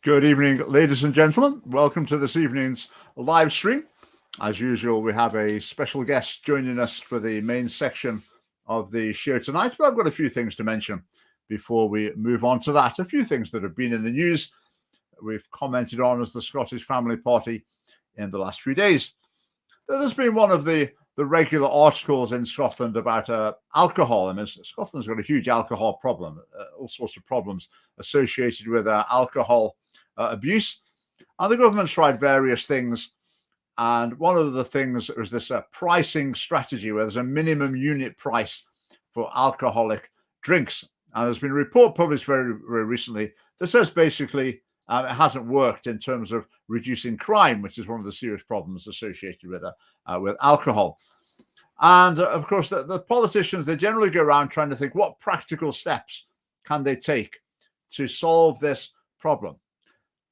Good evening, ladies and gentlemen. Welcome to this evening's live stream. As usual, we have a special guest joining us for the main section of the show tonight, but I've got a few things to mention before we move on to that. A few things that have been in the news we've commented on as the Scottish Family Party in the last few days. There's been one of the regular articles in Scotland about alcohol. I mean, Scotland's got a huge alcohol problem, all sorts of problems associated with alcohol abuse. And the government's tried various things. And one of the things was this pricing strategy where there's a minimum unit price for alcoholic drinks. And there's been a report published very, very recently that says basically it hasn't worked in terms of reducing crime, which is one of the serious problems associated with alcohol. And of course, the politicians, they generally go around trying to think what practical steps can they take to solve this problem.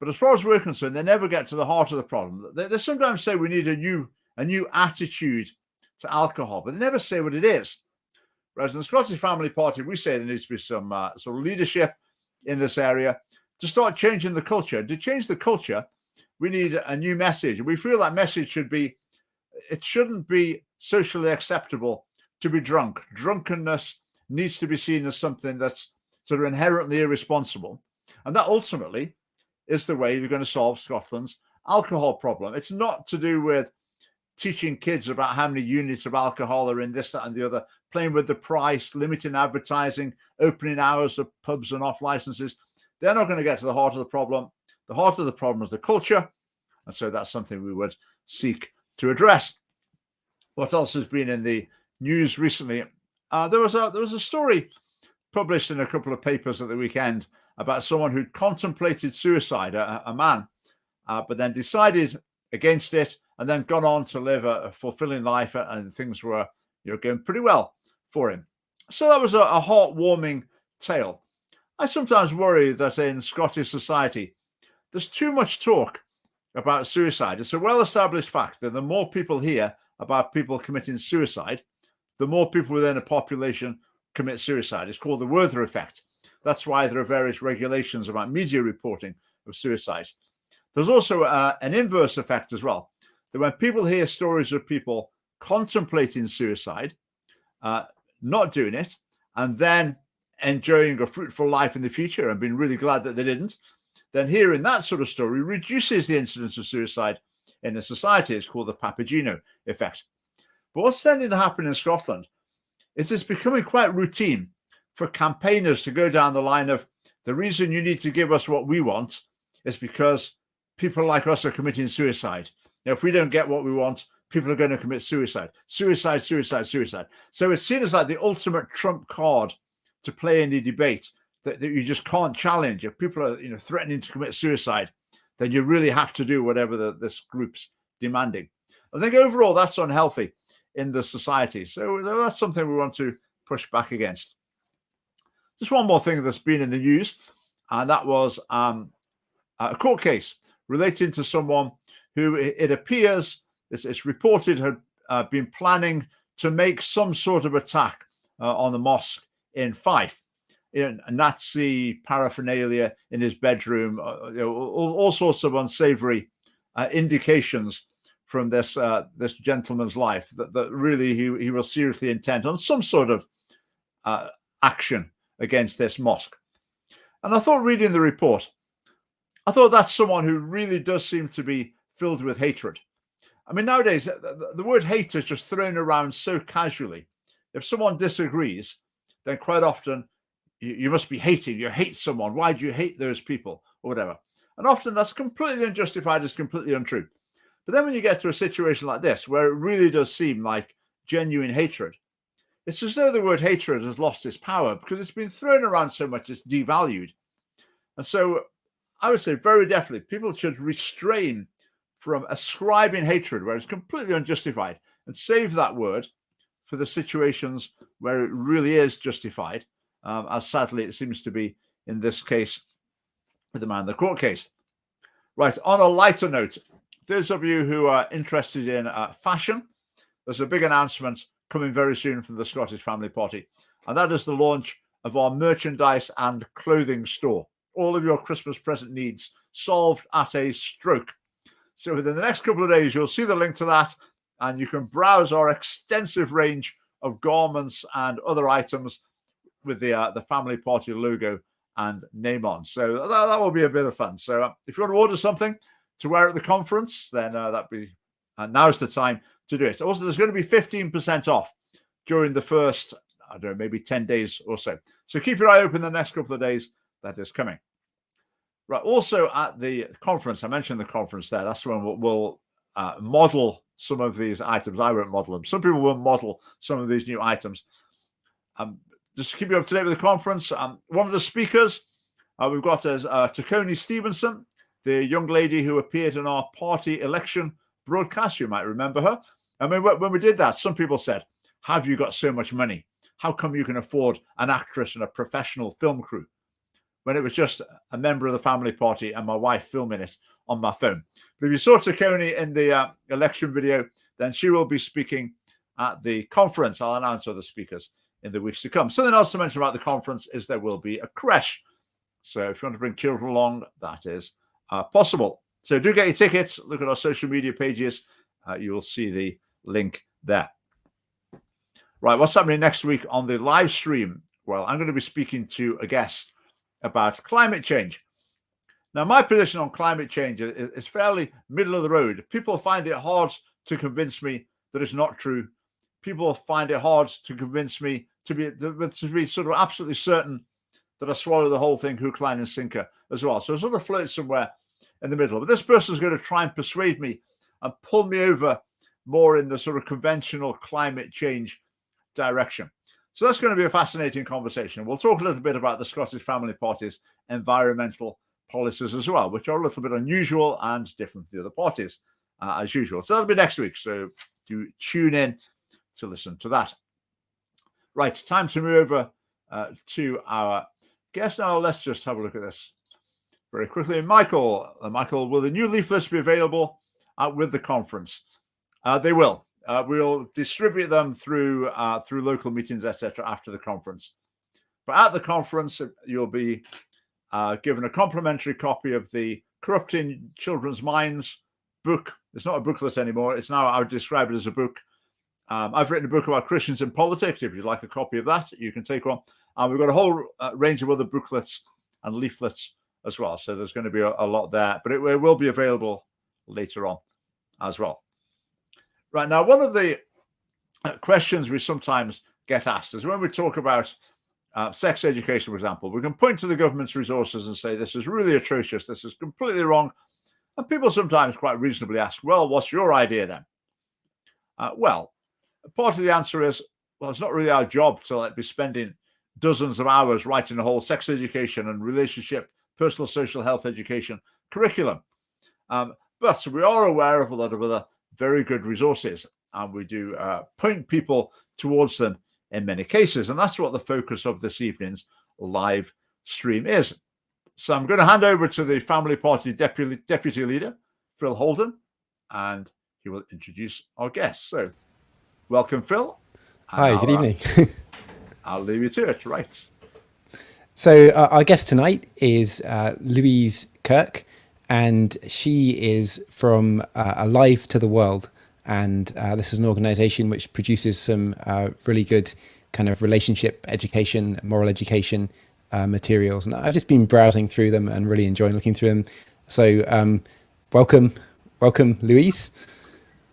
But as far as we're concerned, they never get to the heart of the problem. They sometimes say we need a new attitude to alcohol, but they never say what it is. Whereas in the Scottish Family Party, we say there needs to be some sort of leadership in this area to start changing the culture. To change the culture, we need a new message. We feel that message should be, it shouldn't be socially acceptable to be drunk. Drunkenness needs to be seen as something that's sort of inherently irresponsible. And that ultimately is the way you're going to solve Scotland's alcohol problem. It's not to do with teaching kids about how many units of alcohol are in this, that, and the other, playing with the price, limiting advertising, opening hours of pubs and off licenses. They're not going to get to the heart of the problem. The heart of the problem is the culture. And so that's something we would seek to address. What else has been in the news recently? There was a story published in a couple of papers at the weekend about someone who'd contemplated suicide, a man, but then decided against it and then gone on to live a fulfilling life, and things were going pretty well for him. So that was a heartwarming tale. I sometimes worry that in Scottish society, there's too much talk about suicide. It's a well-established fact that the more people hear about people committing suicide, the more people within a population commit suicide. It's called the Werther effect. That's why there are various regulations about media reporting of suicides. There's also an inverse effect as well, that when people hear stories of people contemplating suicide, not doing it, and then enjoying a fruitful life in the future and being really glad that they didn't, then hearing that sort of story reduces the incidence of suicide in a society. It's called the Papageno effect. But what's tending to happen in Scotland is it's becoming quite routine for campaigners to go down the line of, the reason you need to give us what we want is because people like us are committing suicide. Now, if we don't get what we want, people are going to commit suicide. Suicide, suicide, suicide. So it's seen as like the ultimate trump card to play in the debate that you just can't challenge. If people are threatening to commit suicide, then you really have to do whatever this group's demanding. I think overall that's unhealthy in the society. So that's something we want to push back against. Just one more thing that's been in the news, and that was a court case relating to someone who it appears, it's reported, had been planning to make some sort of attack on the mosque in Fife. Nazi paraphernalia in his bedroom, all sorts of unsavory indications from this gentleman's life that really he was seriously intent on some sort of action against this mosque. And I thought, reading the report, I thought that's someone who really does seem to be filled with hatred. I mean, nowadays, the word hate is just thrown around so casually. If someone disagrees, then quite often you must be hating, you hate someone. Why do you hate those people or whatever? And often that's completely unjustified, it's completely untrue. But then when you get to a situation like this, where it really does seem like genuine hatred, it's as though the word hatred has lost its power because it's been thrown around so much, it's devalued. And so I would say very definitely people should restrain from ascribing hatred where it's completely unjustified and save that word for the situations where it really is justified, as sadly it seems to be in this case with the man in the court case. Right, on a lighter note, those of you who are interested in fashion, there's a big announcement coming very soon from the Scottish Family Party, and that is the launch of our merchandise and clothing store. all of your Christmas present needs solved at a stroke. So within the next couple of days, you'll see the link to that, and you can browse our extensive range of garments and other items with the family party logo and name on. So that will be a bit of fun. So if you want to order something to wear at the conference, then now's the time to do it. Also, there's going to be 15% off during the first, I don't know, maybe 10 days or so. So keep your eye open the next couple of days. That is coming. Right. Also at the conference, I mentioned the conference there. That's when we'll model some of these items. I won't model them. Some people will model some of these new items. Just to keep you up to date with the conference, one of the speakers we've got is Taconi Stevenson, the young lady who appeared in our party election broadcast. You might remember her. I mean, when we did that, some people said, have you got so much money? How come you can afford an actress and a professional film crew? When it was just a member of the family party and my wife filming it on my phone. But if you saw Taconi in the election video, then she will be speaking at the conference. I'll announce other speakers in the weeks to come. Something else to mention about the conference is there will be a creche. So if you want to bring children along, that is possible. So do get your tickets. Look at our social media pages. You will see the link there. Right, what's happening next week on the live stream? Well, I'm going to be speaking to a guest about climate change. Now, my position on climate change is fairly middle of the road. People find it hard to convince me that it's not true. People find it hard to convince me to be sort of absolutely certain that I swallow the whole thing, hook, line, and sinker as well. So I sort of float somewhere in the middle. But this person is going to try and persuade me and pull me over more in the sort of conventional climate change direction. So that's going to be a fascinating conversation. We'll talk a little bit about the Scottish Family Party's environmental policies as well, which are a little bit unusual and different from the other parties as usual. So that'll be next week. So do tune in to listen to that. Right, time to move over to our guest now. Let's just have a look at this very quickly. Michael, will the new leaflets be available with the conference? They will. We'll distribute them through local meetings, etc., after the conference. But at the conference, you'll be given a complimentary copy of the Corrupting Children's Minds book. It's not a booklet anymore. It's now, I would describe it as a book. I've written a book about Christians in politics. If you'd like a copy of that, you can take one. And we've got a whole range of other booklets and leaflets as well. So there's going to be a lot there, but it will be available later on as well. Right, now, one of the questions we sometimes get asked is when we talk about sex education, for example, we can point to the government's resources and say, this is really atrocious, this is completely wrong. And people sometimes quite reasonably ask, well, what's your idea then? Well, part of the answer is, well, it's not really our job to be spending dozens of hours writing a whole sex education and relationship, personal social health education curriculum. But we are aware of a lot of other very good resources, and we do point people towards them in many cases. And that's what the focus of this evening's live stream is. So I'm going to hand over to the Family Party Deputy Leader, Phil Holden, and he will introduce our guests. So welcome, Phil. Hi, good evening. I'll leave you to it, right. So our guest tonight is Louise Kirk, and she is from Alive to the World. And this is an organization which produces some really good kind of relationship education, moral education materials. And I've just been browsing through them and really enjoying looking through them. So welcome, Louise.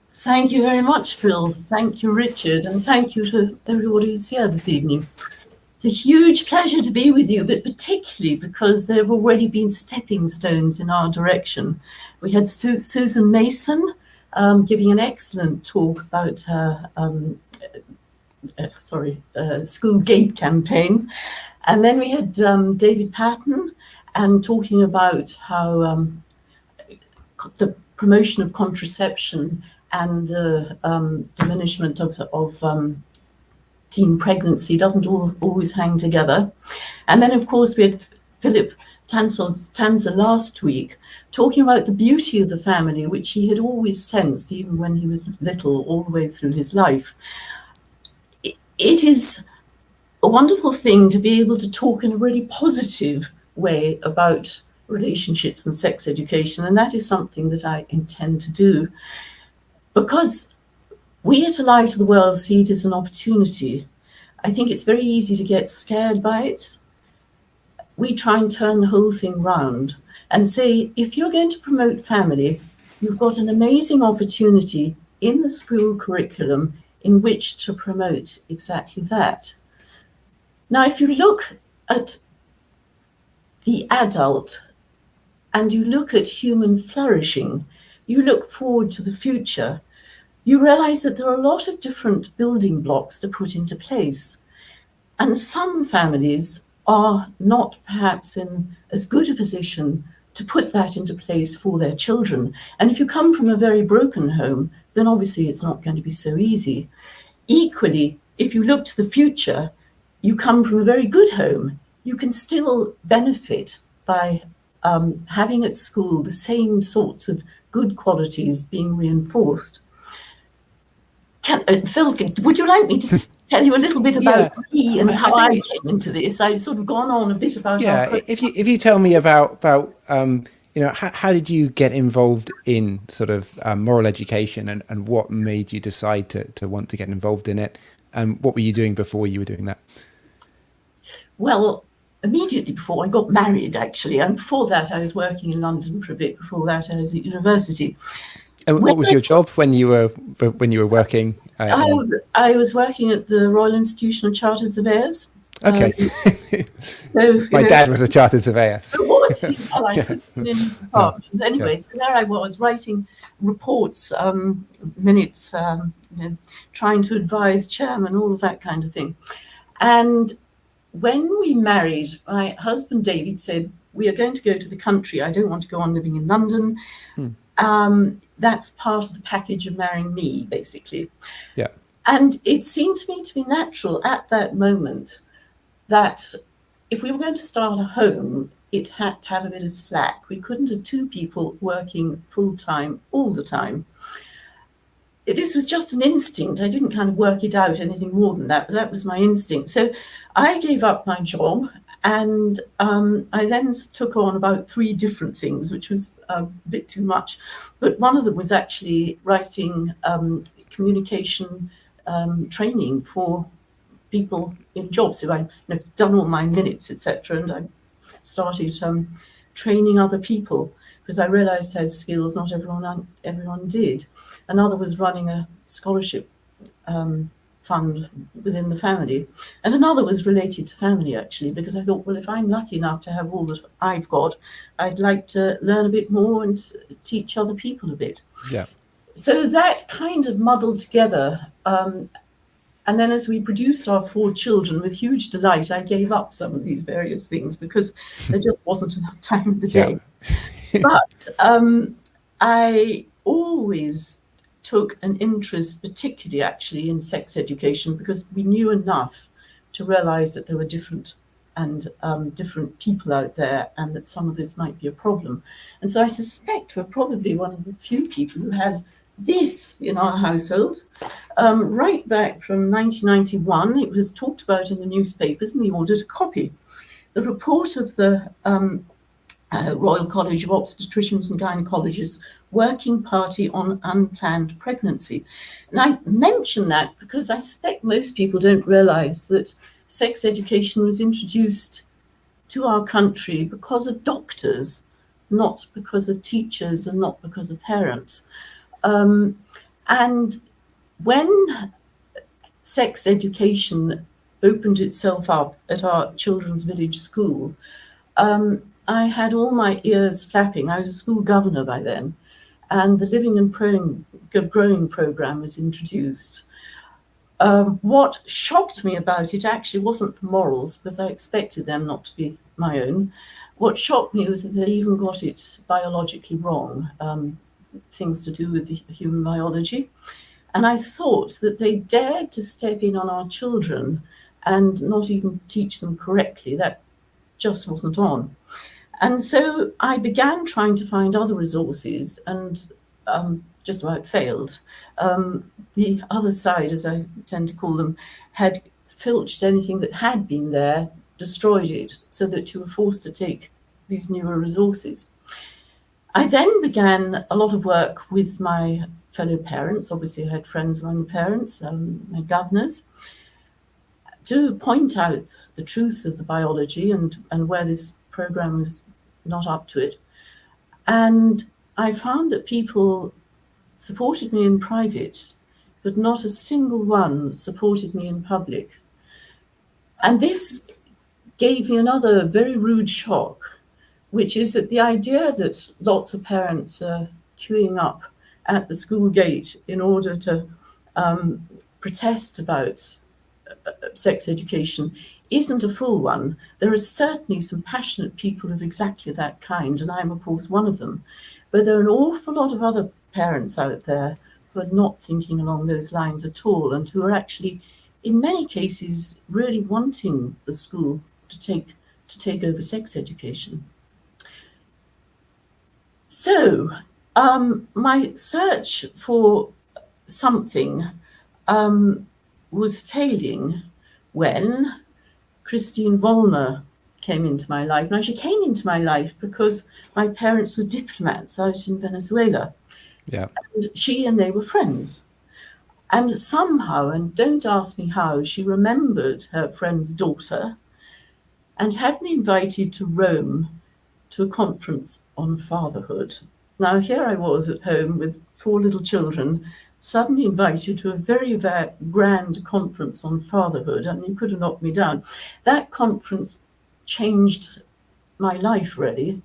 Thank you very much, Phil. Thank you, Richard. And thank you to everybody who's here this evening. It's a huge pleasure to be with you, but particularly because there have already been stepping stones in our direction. We had Susan Mason giving an excellent talk about her school gate campaign. And then we had David Patton and talking about how the promotion of contraception and the diminishment of teen pregnancy doesn't always hang together. And then, of course, we had Philip Tanzer last week talking about the beauty of the family, which he had always sensed, even when he was little, all the way through his life. It is a wonderful thing to be able to talk in a really positive way about relationships and sex education, and that is something that I intend to do, because we at Alive to the World see it as an opportunity. I think it's very easy to get scared by it. We try and turn the whole thing round and say, if you're going to promote family, you've got an amazing opportunity in the school curriculum in which to promote exactly that. Now, if you look at the adult and you look at human flourishing, you look forward to the future, you realize that there are a lot of different building blocks to put into place. And some families are not perhaps in as good a position to put that into place for their children. And if you come from a very broken home, then obviously it's not going to be so easy. Equally, if you look to the future, you come from a very good home, you can still benefit by having at school the same sorts of good qualities being reinforced. Phil, would you like me to tell you a little bit about me and how I came into this? I've sort of gone on a bit about. Yeah, if you tell me about how did you get involved in sort of moral education, and what made you decide to want to get involved in it, and what were you doing before you were doing that? Well, immediately before I got married, actually, and before that I was working in London for a bit. Before that I was at university. And what was your job when you were working? I was working at the Royal Institution of Chartered Surveyors. Okay. So my dad was a chartered surveyor. So was he? Well, I couldn't in his department. Yeah. Anyway, so there I was writing reports, minutes, trying to advise chairman, all of that kind of thing. And when we married, my husband David said, we are going to go to the country. I don't want to go on living in London. That's part of the package of marrying me, basically. Yeah. And it seemed to me to be natural at that moment that if we were going to start a home, it had to have a bit of slack. We couldn't have two people working full time all the time. This was just an instinct. I didn't kind of work it out anything more than that, but that was my instinct. So I gave up my job, and I then took on about 3 different things, which was a bit too much. But one of them was actually writing communication training for people in jobs. So I'd done all my minutes, etc., and I started training other people, because I realized I had skills not everyone did. Another was running a scholarship fund within the family, and another was related to family, actually, because I thought, well, if I'm lucky enough to have all that I've got, I'd like to learn a bit more and teach other people a bit. Yeah. So that kind of muddled together. And then as we produced our 4 children, with huge delight, I gave up some of these various things because there just wasn't enough time in the day. But I always took an interest, particularly actually in sex education, because we knew enough to realize that there were different people out there, and that some of this might be a problem. And so I suspect we're probably one of the few people who has this in our household. Right back from 1991, it was talked about in the newspapers, and we ordered a copy. The report of the Royal College of Obstetricians and Gynecologists Working Party on Unplanned Pregnancy. And I mention that because I suspect most people don't realize that sex education was introduced to our country because of doctors, not because of teachers and not because of parents. And when sex education opened itself up at our children's village school, I had all my ears flapping. I was a school governor by then, and the Living and Growing program was introduced. What shocked me about it actually wasn't the morals, because I expected them not to be my own. What shocked me was that they even got it biologically wrong, things to do with the human biology. And I thought that they dared to step in on our children and not even teach them correctly. That just wasn't on. And so I began trying to find other resources, and just about failed. The other side, as I tend to call them, had filched anything that had been there, destroyed it so that you were forced to take these newer resources. I then began a lot of work with my fellow parents. Obviously, I had friends among the parents, my governors, to point out the truths of the biology and where this program was not up to it. And I found that people supported me in private, but not a single one supported me in public. And this gave me another very rude shock, which is that the idea that lots of parents are queuing up at the school gate in order to protest about sex education isn't a full one. There are certainly some passionate people of exactly that kind, and I'm of course one of them. But there are an awful lot of other parents out there who are not thinking along those lines at all, and who are actually, in many cases, really wanting the school to take over sex education. So my search for something was failing when Christine Vollner came into my life. Now, she came into my life because my parents were diplomats out in Venezuela. Yeah. And she and they were friends. And somehow, and don't ask me how, she remembered her friend's daughter and had me invited to Rome to a conference on fatherhood. Now, here I was at home with 4 little children, suddenly invited to a very, very grand conference on fatherhood, and you could have knocked me down. That conference changed my life, really.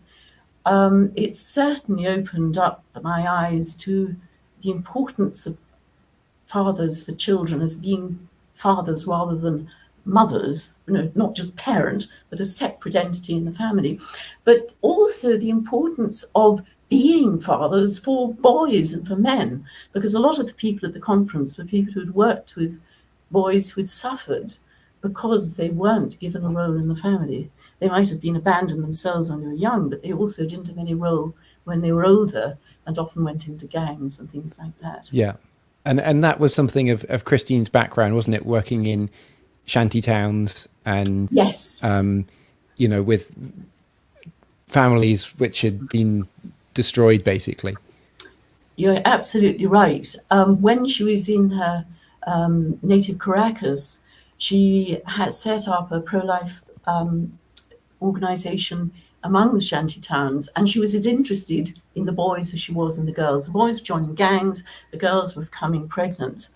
It certainly opened up my eyes to the importance of fathers for children as being fathers rather than mothers, not just parent, but a separate entity in the family, but also the importance of being fathers for boys and for men, because a lot of the people at the conference were people who'd worked with boys who'd suffered because they weren't given a role in the family. They might have been abandoned themselves when they were young, but they also didn't have any role when they were older and often went into gangs and things like that. Yeah. And that was something of Christine's background, wasn't it? Working in shanty towns and, yes, with families which had been destroyed, basically. You're absolutely right. When she was in her native Caracas, she had set up a pro-life organization among the shanty towns, and she was as interested in the boys as she was in the girls. The boys were joining gangs, the girls were becoming pregnant.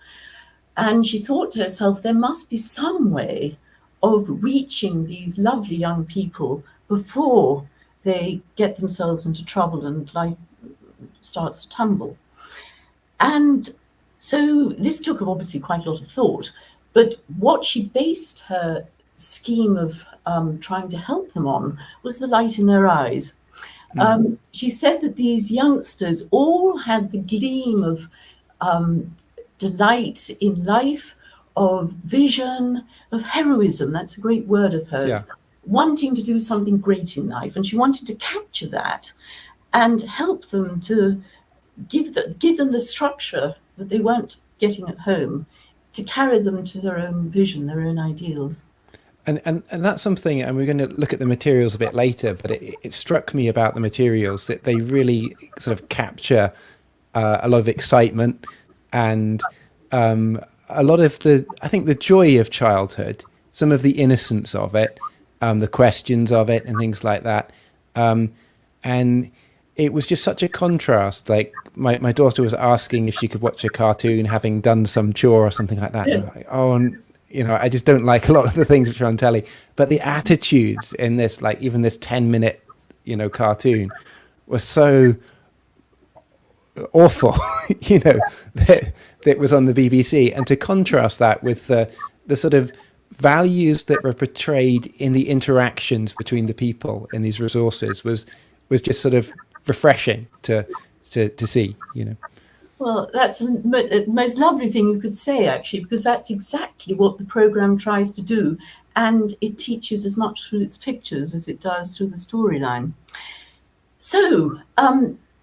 And she thought to herself, there must be some way of reaching these lovely young people before they get themselves into trouble and life starts to tumble. And so this took obviously quite a lot of thought, but what she based her scheme of trying to help them on was the light in their eyes. She said that these youngsters all had the gleam of delight in life, of vision, of heroism. That's a great word of hers. Yeah. Wanting to do something great in life. And she wanted to capture that and help them to give them the structure that they weren't getting at home, to carry them to their own vision, their own ideals. And that's something, and we're going to look at the materials a bit later, but it struck me about the materials that they really sort of capture a lot of excitement and a lot of I think the joy of childhood, some of the innocence of it, the questions of it and things like that. And it was just such a contrast. Like my daughter was asking if she could watch a cartoon having done some chore or something like that. Yes. And I was like, oh, and, I just don't like a lot of the things which are on telly, but the attitudes in this, like even this 10-minute, cartoon was so awful, that was on the BBC. And to contrast that with the sort of values that were portrayed in the interactions between the people in these resources was just sort of refreshing to see, Well, that's the most lovely thing you could say, actually, because that's exactly what the program tries to do. And it teaches as much through its pictures as it does through the storyline. So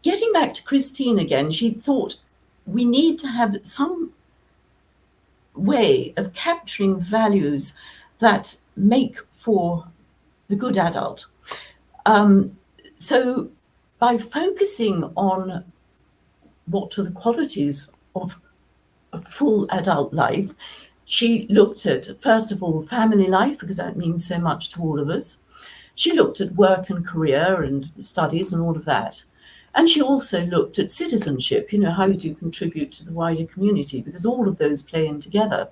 getting back to Christine again, she thought we need to have some way of capturing values that make for the good adult. So by focusing on what are the qualities of a full adult life, she looked at, first of all, family life, because that means so much to all of us. She looked at work and career and studies and all of that. And she also looked at citizenship, how do you contribute to the wider community, because all of those play in together.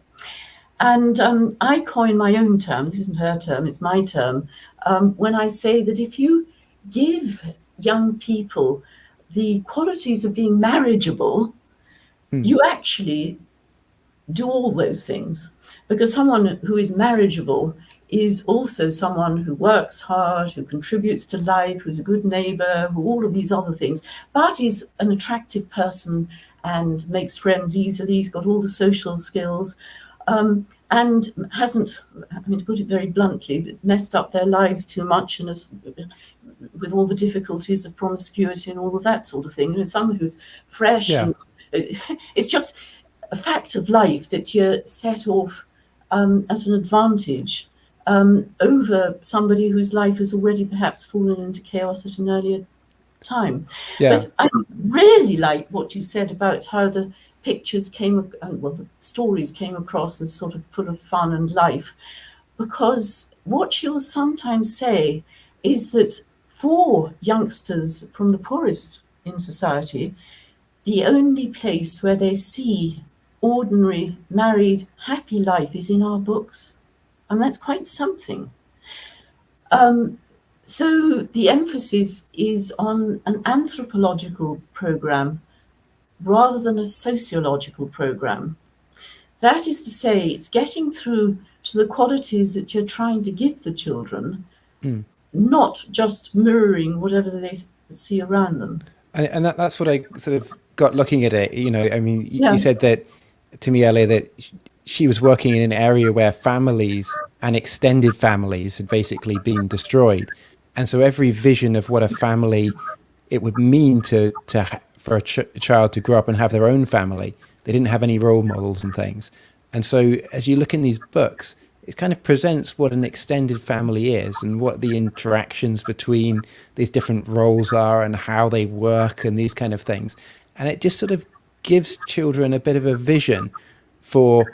And I coin my own term, this isn't her term, it's my term, when I say that if you give young people the qualities of being marriageable, you actually do all those things, because someone who is marriageable is also someone who works hard, who contributes to life, who's a good neighbor, who all of these other things, but is an attractive person and makes friends easily. He's got all the social skills, and hasn't, to put it very bluntly, messed up their lives too much, and with all the difficulties of promiscuity and all of that sort of thing. Someone who's fresh, and it's just a fact of life that you're set off at an advantage over somebody whose life has already perhaps fallen into chaos at an earlier time. But I really like what you said about how the pictures the stories came across as sort of full of fun and life, because what she'll sometimes say is that for youngsters from the poorest in society, the only place where they see ordinary, married, happy life is in our books. And that's quite something. So the emphasis is on an anthropological program rather than a sociological program. That is to say, it's getting through to the qualities that you're trying to give the children, not just mirroring whatever they see around them. And that's what I sort of got looking at it. You said that to me earlier that she was working in an area where families and extended families had basically been destroyed. And so every vision of what a family it would mean for a child to grow up and have their own family, they didn't have any role models and things. And so as you look in these books, it kind of presents what an extended family is and what the interactions between these different roles are and how they work and these kind of things. And it just sort of gives children a bit of a vision for,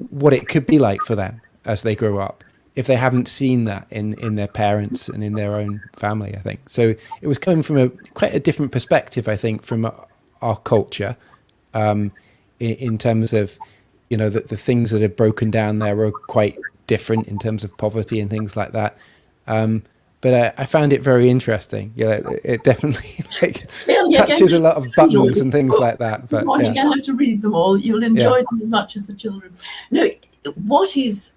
what it could be like for them as they grow up, if they haven't seen that in their parents and in their own family, I think. So it was coming from quite a different perspective, I think, from our culture, in terms of, the things that are broken down there were quite different in terms of poverty and things like that. But I found it very interesting. It definitely touches a lot of buttons and things like that. But you're going to have to read them all. You'll enjoy them as much as the children. No, what is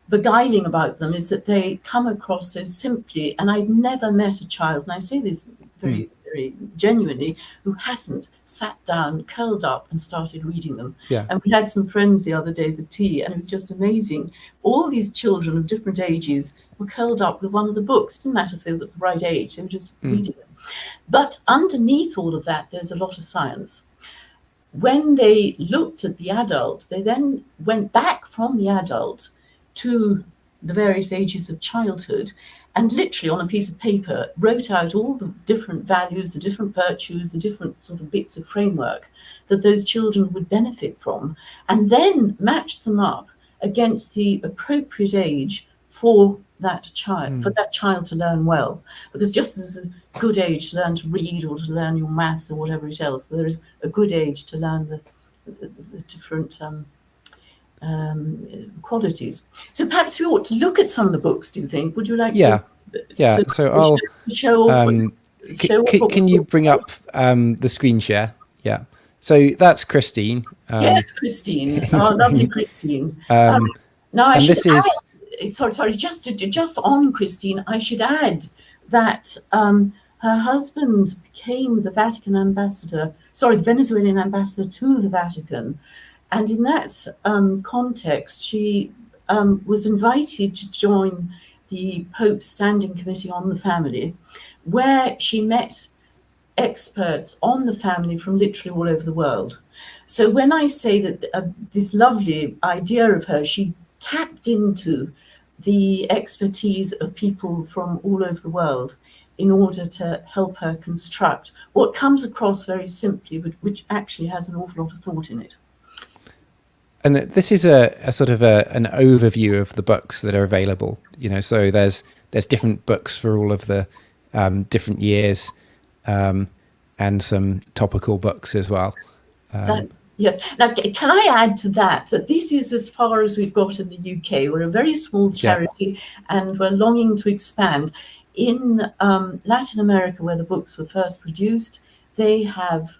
beguiling about them is that they come across so simply. And I've never met a child, and I say this very, very genuinely, who hasn't sat down, curled up, and started reading them. And we had some friends the other day for tea, and it was just amazing. All these children of different ages were curled up with one of the books. It didn't matter if they were the right age, they were just reading them. But underneath all of that, there's a lot of science. When they looked at the adult, they then went back from the adult to the various ages of childhood and literally on a piece of paper wrote out all the different values, the different virtues, the different sort of bits of framework that those children would benefit from, and then matched them up against the appropriate age for that child, for that child to learn well. Because just as a good age to learn to read or to learn your maths or whatever else, there is a good age to learn the different qualities. So perhaps we ought to look at some of the books, do you think? Would you like to? So I'll show off. Can you bring up the screen share? Yeah. So that's Christine. Yes, Christine. Oh, lovely Christine. Now I should sorry, just on Christine, I should add that her husband became the the Venezuelan ambassador to the Vatican. And in that context, she was invited to join the Pope's Standing Committee on the Family, where she met experts on the family from literally all over the world. So when I say that this lovely idea of hers, she tapped into the expertise of people from all over the world in order to help her construct what comes across very simply, but which actually has an awful lot of thought in it. And this is a sort of an overview of the books that are available. So there's different books for all of the different years, and some topical books as well. Yes. Now, can I add to that this is as far as we've got in the UK. We're a very small charity, and we're longing to expand. In Latin America, where the books were first produced, they have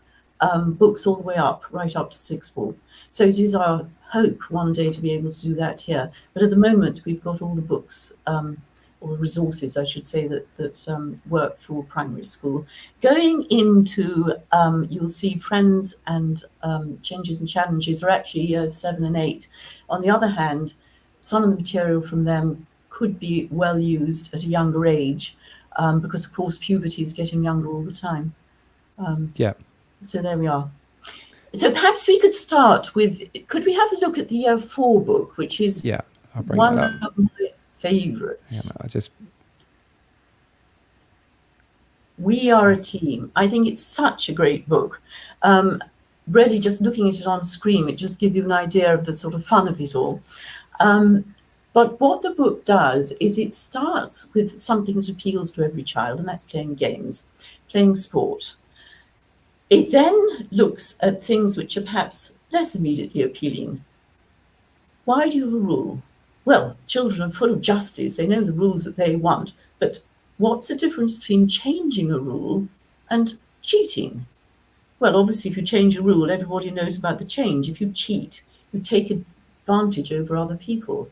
books all the way up, right up to sixth form. So it is our hope one day to be able to do that here. But at the moment, we've got all the books, or the resources, I should say, that work for primary school. Going into, you'll see Friends and Changes and Challenges are actually years 7 and 8. On the other hand, some of the material from them could be well used at a younger age, because of course puberty is getting younger all the time. So there we are. So perhaps we could start with, could we have a look at the year 4 book, which is one of my favourites. We Are a Team. I think it's such a great book. Really, just looking at it on screen, it just gives you an idea of the sort of fun of it all. But what the book does is it starts with something that appeals to every child, and that's playing games, playing sport. It then looks at things which are perhaps less immediately appealing. Why do you have a rule? Well, children are full of justice. They know the rules that they want. But what's the difference between changing a rule and cheating? Well, obviously, if you change a rule, everybody knows about the change. If you cheat, you take advantage over other people.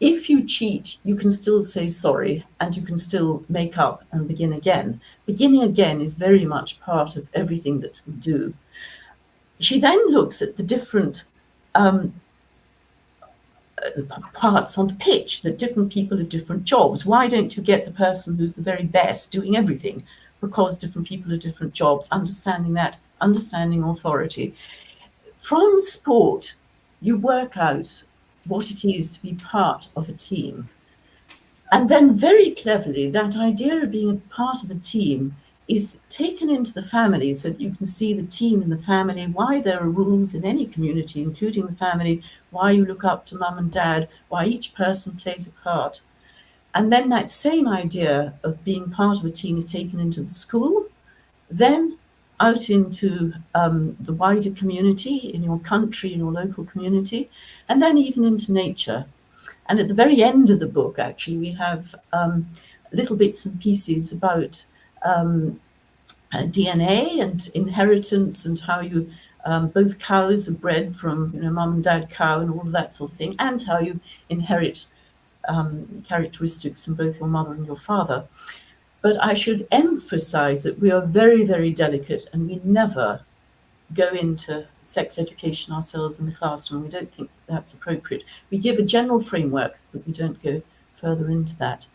If you cheat, you can still say sorry, and you can still make up and begin again. Beginning again is very much part of everything that we do. She then looks at the different parts on the pitch, that different people have different jobs. Why don't you get the person who's the very best doing everything? Because different people have different jobs, understanding that, understanding authority. From sport, you work out what it is to be part of a team. And then very cleverly, that idea of being a part of a team is taken into the family so that you can see the team in the family, why there are rules in any community, including the family, why you look up to mum and dad, why each person plays a part. And then that same idea of being part of a team is taken into the school, then out into the wider community, in your country, in your local community, and then even into nature. And at the very end of the book, actually, we have little bits and pieces about DNA and inheritance, and how you both cows are bred from mum and dad cow and all of that sort of thing, and how you inherit characteristics from both your mother and your father. But I should emphasize that we are very, very delicate, and we never go into sex education ourselves in the classroom. We don't think that's appropriate. We give a general framework, but we don't go further into that.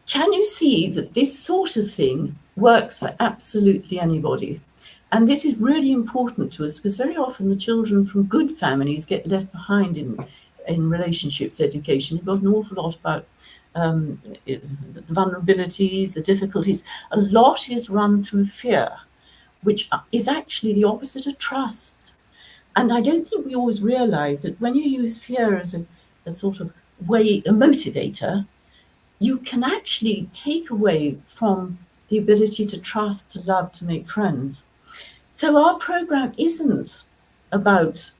Can you see that this sort of thing works for absolutely anybody? And this is really important to us, because very often the children from good families get left behind in relationships education. You've got an awful lot about the vulnerabilities, the difficulties. A lot is run through fear, which is actually the opposite of trust. And I don't think we always realize that when you use fear as a sort of way, a motivator, you can actually take away from the ability to trust, to love, to make friends. So our program isn't about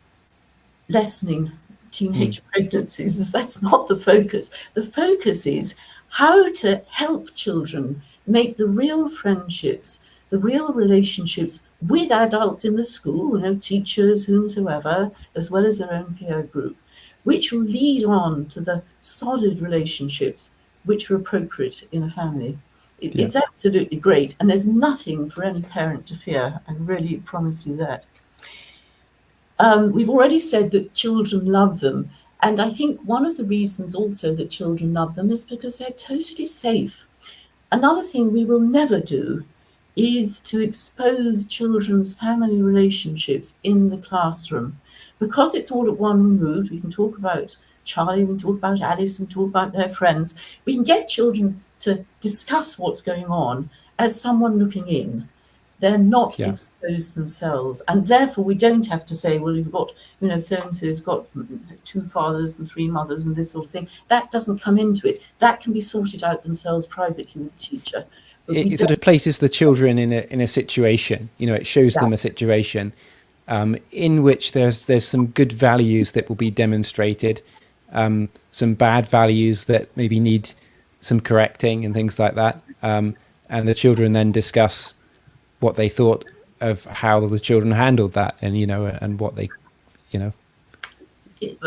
lessening teenage pregnancies. That's not the focus. The focus is how to help children make the real friendships, the real relationships with adults in the school, teachers, whomsoever, as well as their own peer group, which will lead on to the solid relationships which are appropriate in a family. It's absolutely great, and there's nothing for any parent to fear. I really promise you that. We've already said that children love them, and I think one of the reasons also that children love them is because they're totally safe. Another thing we will never do is to expose children's family relationships in the classroom, because it's all at one root, we can talk about Charlie, we can talk about Alice, we can talk about their friends. We can get children to discuss what's going on as someone looking in. They're not exposed themselves, and therefore we don't have to say, well, you've got, so-and-so's got 2 fathers and 3 mothers and this sort of thing. That doesn't come into it. That can be sorted out themselves privately with the teacher. It sort of places the children in a situation, it shows them a situation in which there's some good values that will be demonstrated, some bad values that maybe need some correcting and things like that. And the children then discuss what they thought of how the children handled that, and and what they.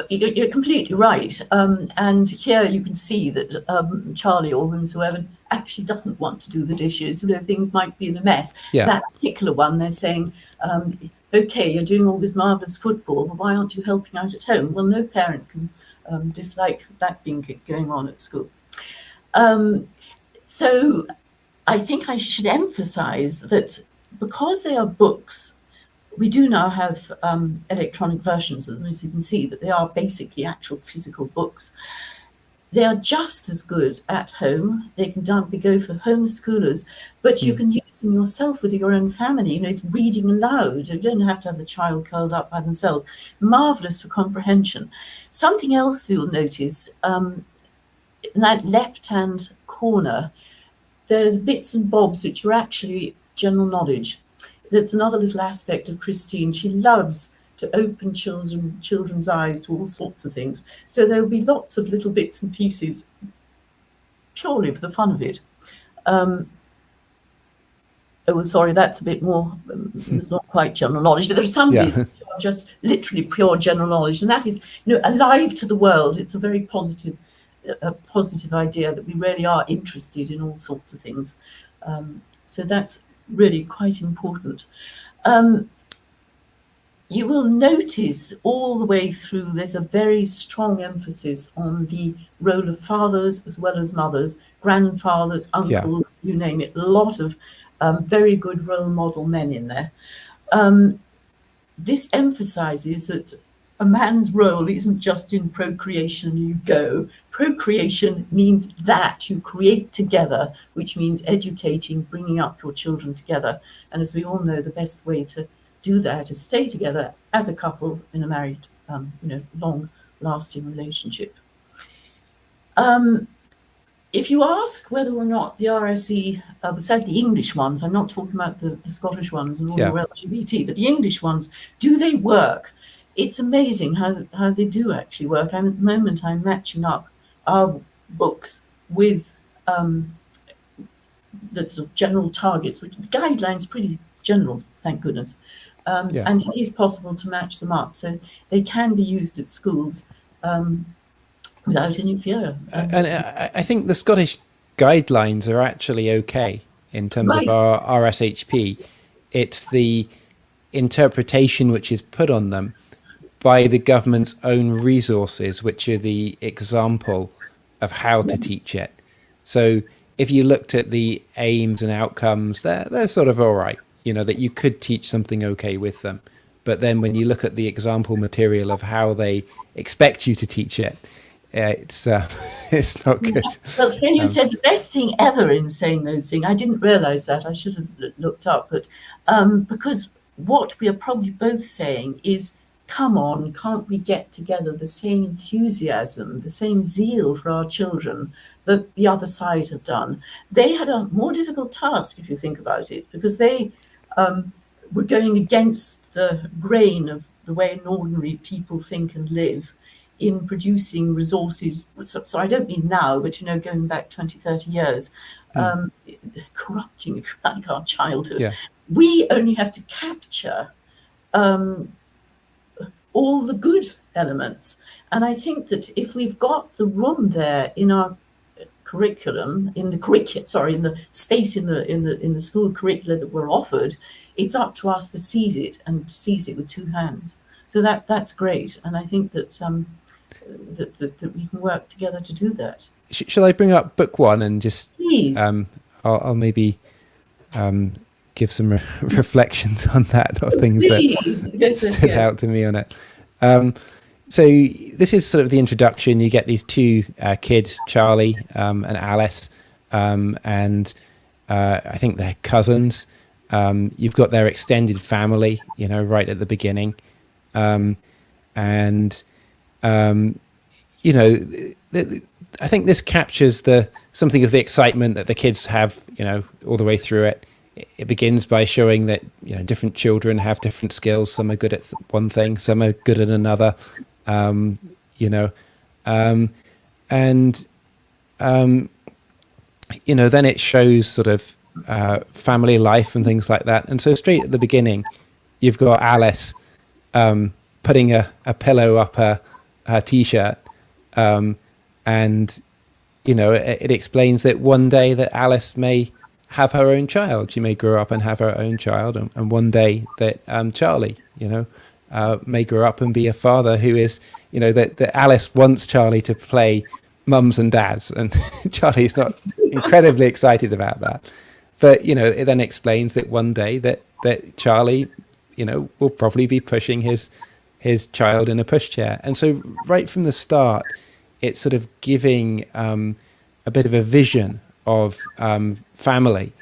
You're completely right. And here you can see that Charlie or whomsoever actually doesn't want to do the dishes. Things might be in a mess. Yeah. That particular one, they're saying, okay, you're doing all this marvellous football, but why aren't you helping out at home? Well, no parent can dislike that being going on at school. So I think I should emphasize that because they are books, we do now have electronic versions of them, as you can see, but they are basically actual physical books. They are just as good at home. They can go for homeschoolers, but you can use them yourself with your own family. It's reading aloud. You don't have to have the child curled up by themselves. Marvelous for comprehension. Something else you'll notice, in that left-hand corner, there's bits and bobs which are actually general knowledge. That's another little aspect of Christine. She loves to open children's eyes to all sorts of things. So there will be lots of little bits and pieces purely for the fun of it. Sorry, that's a bit more, it's not quite general knowledge. There are some bits which are just literally pure general knowledge, and that is, alive to the world. It's a very positive idea that we really are interested in all sorts of things. So that's really quite important. You will notice all the way through there's a very strong emphasis on the role of fathers as well as mothers, grandfathers, uncles, you name it. A lot of very good role model men in there. This emphasizes that a man's role isn't just in procreation, you go. Procreation means that you create together, which means educating, bringing up your children together. And as we all know, the best way to do that is stay together as a couple in a married, long-lasting relationship. If you ask whether or not the RSE, besides the English ones, I'm not talking about the Scottish ones and all the LGBT, but the English ones, do they work? It's amazing how they do actually work. At the moment, I'm matching up our books with the sort of general targets, which the guidelines pretty general, thank goodness. And it is possible to match them up, so they can be used at schools without any fear. And I think the Scottish guidelines are actually okay in terms of our RSHP. It's the interpretation which is put on them by the government's own resources, which are the example of how to teach it. So if you looked at the aims and outcomes, they're sort of all right, that you could teach something okay with them. But then when you look at the example material of how they expect you to teach it, it's not good. Well, Phil, you said the best thing ever in saying those things. I didn't realize that. I should have looked up. But because what we are probably both saying is, come on, can't we get together the same enthusiasm, the same zeal for our children that the other side have done? They had a more difficult task, if you think about it, because they were going against the grain of the way ordinary people think and live in producing resources. So I don't mean now, but, going back 20, 30 years, corrupting, if you like, our childhood. Yeah. We only have to capture all the good elements. And I think that if we've got the room there in our curriculum, in the space in the school curricula that we're offered, it's up to us to seize it and seize it with 2 hands. So that's great. And I think that that we can work together to do that. Shall I bring up book 1 and just please? I'll maybe give some reflections on that, or things that stood out to me on it. So this is sort of the introduction. You get these two kids, Charlie and Alice, and I think they're cousins. You've got their extended family, right at the beginning. I think this captures something of the excitement that the kids have, all the way through it. It begins by showing that, different children have different skills. Some are good at one thing, some are good at another, then it shows sort of family life and things like that. And so straight at the beginning, you've got Alice putting a pillow up her T-shirt, and it explains that one day that Alice may have her own child. She may grow up and have her own child, and one day that Charlie, may grow up and be a father who is, that Alice wants Charlie to play mums and dads, and Charlie's not incredibly excited about that. But it then explains that one day that Charlie, will probably be pushing his child in a pushchair. And so right from the start, it's sort of giving a bit of a vision of family,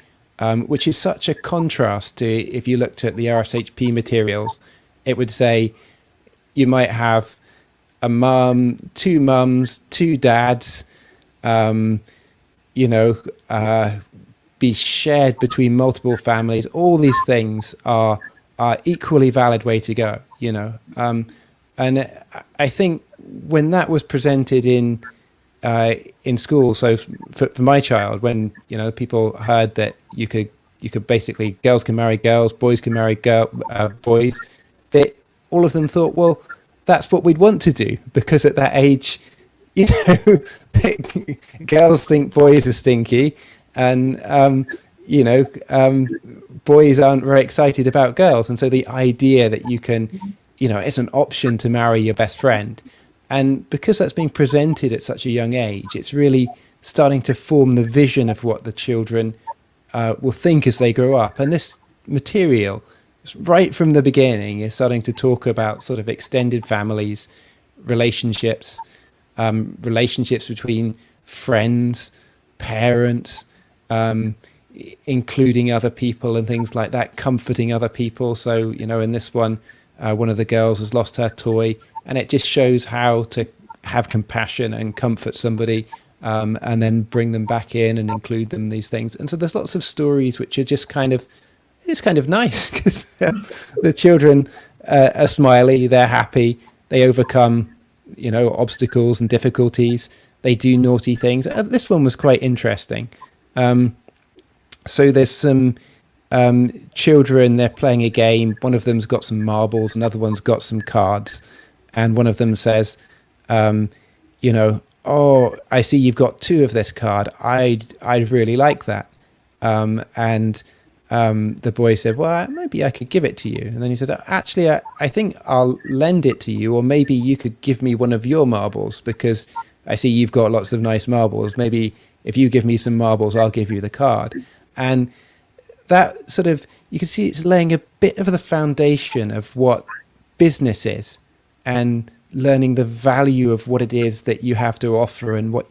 which is such a contrast to, if you looked at the RSHP materials, it would say you might have a mum, two mums, two dads, be shared between multiple families. All these things are equally valid way to go, and I think when that was presented in school, so for my child, when people heard that you could basically, girls can marry girls, boys can marry boys, that all of them thought, well, that's what we'd want to do, because at that age, girls think boys are stinky, and boys aren't very excited about girls. And so the idea that you can, it's an option to marry your best friend. And because that's being presented at such a young age, it's really starting to form the vision of what the children will think as they grow up. And this material, right from the beginning, is starting to talk about sort of extended families, relationships, relationships between friends, parents, including other people and things like that, comforting other people. So, in this one of the girls has lost her toy, and it just shows how to have compassion and comfort somebody, and then bring them back in and include them in these things. And so there's lots of stories which are just it's kind of nice, because the children are smiley, they're happy, they overcome, obstacles and difficulties, they do naughty things. This one was quite interesting. So there's some children, they're playing a game. One of them's got some marbles, another one's got some cards. And one of them says, oh, I see you've got two of this card. I'd really like that. And the boy said, well, maybe I could give it to you. And then he said, actually, I think I'll lend it to you, or maybe you could give me one of your marbles, because I see you've got lots of nice marbles. Maybe if you give me some marbles, I'll give you the card. And that sort of, you can see it's laying a bit of the foundation of what business is, and learning the value of what it is that you have to offer, and what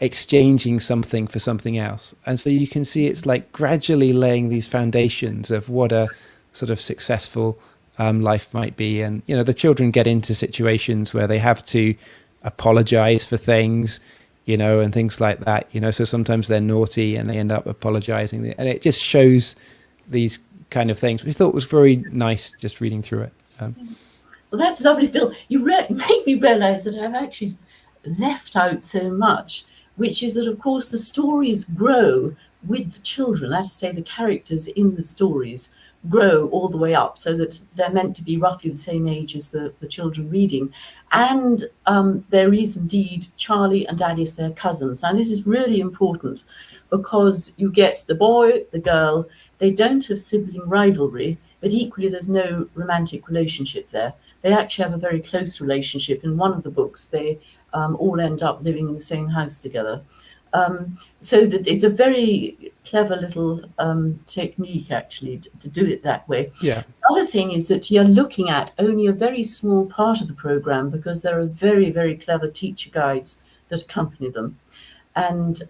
exchanging something for something else. And so you can see it's like gradually laying these foundations of what a sort of successful life might be. And, the children get into situations where they have to apologize for things, and things like that, so sometimes they're naughty and they end up apologizing. And it just shows these kind of things, which I thought was very nice just reading through it. Well, that's lovely, Phil. You make me realize that I've actually left out so much, which is that, of course, the stories grow with the children. That's to say, the characters in the stories grow all the way up, so that they're meant to be roughly the same age as the children reading. And there is indeed Charlie and Alice, their cousins. Now, this is really important, because you get the boy, the girl, they don't have sibling rivalry, but equally there's no romantic relationship there. They actually have a very close relationship. In one of the books, they all end up living in the same house together. So that it's a very clever little technique, actually, to do it that way. Yeah. Other thing is that you're looking at only a very small part of the program, because there are very, very clever teacher guides that accompany them. And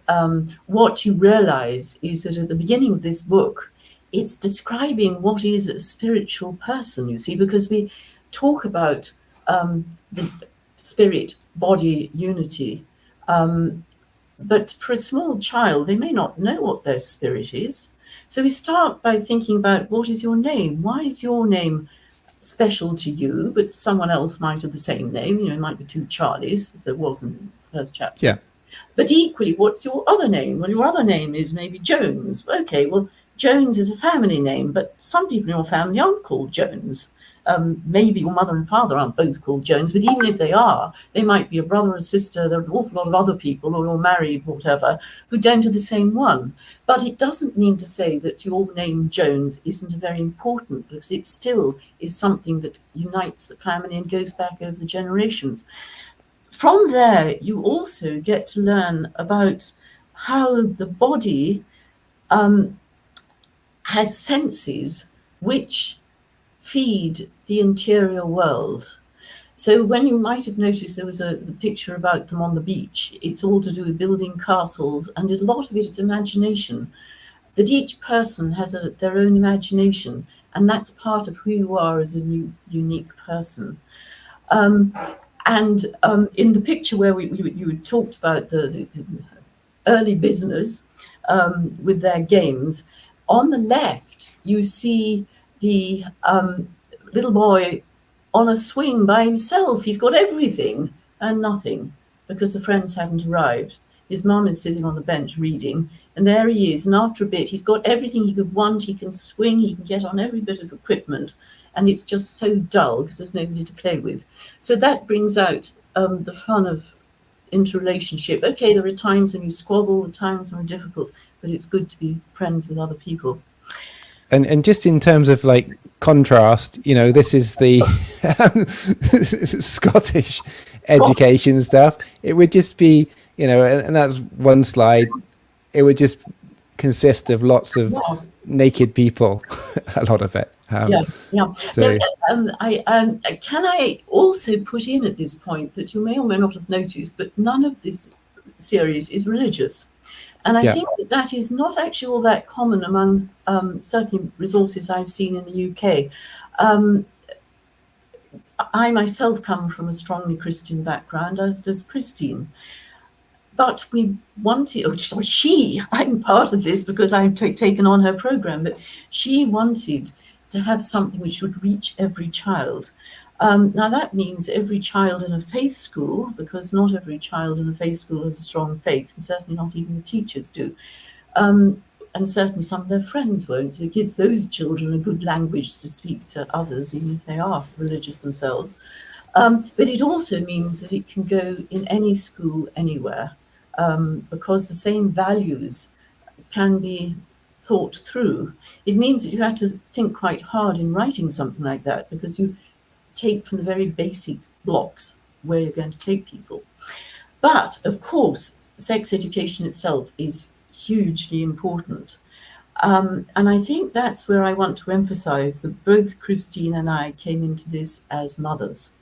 what you realize is that at the beginning of this book, it's describing what is a spiritual person, you see, because we talk about the spirit body unity. But for a small child, they may not know what their spirit is. So we start by thinking about, what is your name? Why is your name special to you, but someone else might have the same name? You know, it might be two Charlies, as there was in the first chapter. Yeah. But equally, what's your other name? Well, your other name is maybe Jones. Okay, well, Jones is a family name, but some people in your family aren't called Jones. Maybe your mother and father aren't both called Jones, but even if they are, they might be a brother or sister. There are an awful lot of other people, or you're married, whatever, who don't have the same one. But it doesn't mean to say that your name Jones isn't very important, because it still is something that unites the family and goes back over the generations. From there, you also get to learn about how the body has senses which feed the interior world. So when you might have noticed there was the picture about them on the beach, it's all to do with building castles, and a lot of it is imagination, that each person has their own imagination, and that's part of who you are as a unique person. And in the picture where you talked about the early business with their games, on the left you see the little boy on a swing by himself. He's got everything and nothing, because the friends hadn't arrived. His mum is sitting on the bench reading, and there he is. And after a bit, he's got everything he could want. He can swing, he can get on every bit of equipment, and it's just so dull because there's nobody to play with. So that brings out the fun of interrelationship. Okay, there are times when you squabble, the times when are difficult, but it's good to be friends with other people. And just in terms of like contrast, you know, this is the Scottish education stuff. It would just be, you know, and that's one slide. It would just consist of lots of naked people, a lot of it. Yeah. So, can I also put in at this point that you may or may not have noticed, but none of this series is religious. And I think that is not actually all that common among certainly resources I've seen in the UK. I myself come from a strongly Christian background, as does Christine. But we wanted, I'm part of this because I've taken on her program, but she wanted to have something which would reach every child. Now that means every child in a faith school, because not every child in a faith school has a strong faith, and certainly not even the teachers do. And certainly some of their friends won't. So it gives those children a good language to speak to others, even if they are religious themselves. But it also means that it can go in any school anywhere, because the same values can be thought through. It means that you have to think quite hard in writing something like that, because you take from the very basic blocks where you're going to take people. But of course, sex education itself is hugely important. And I think that's where I want to emphasize that both Christine and I came into this as mothers.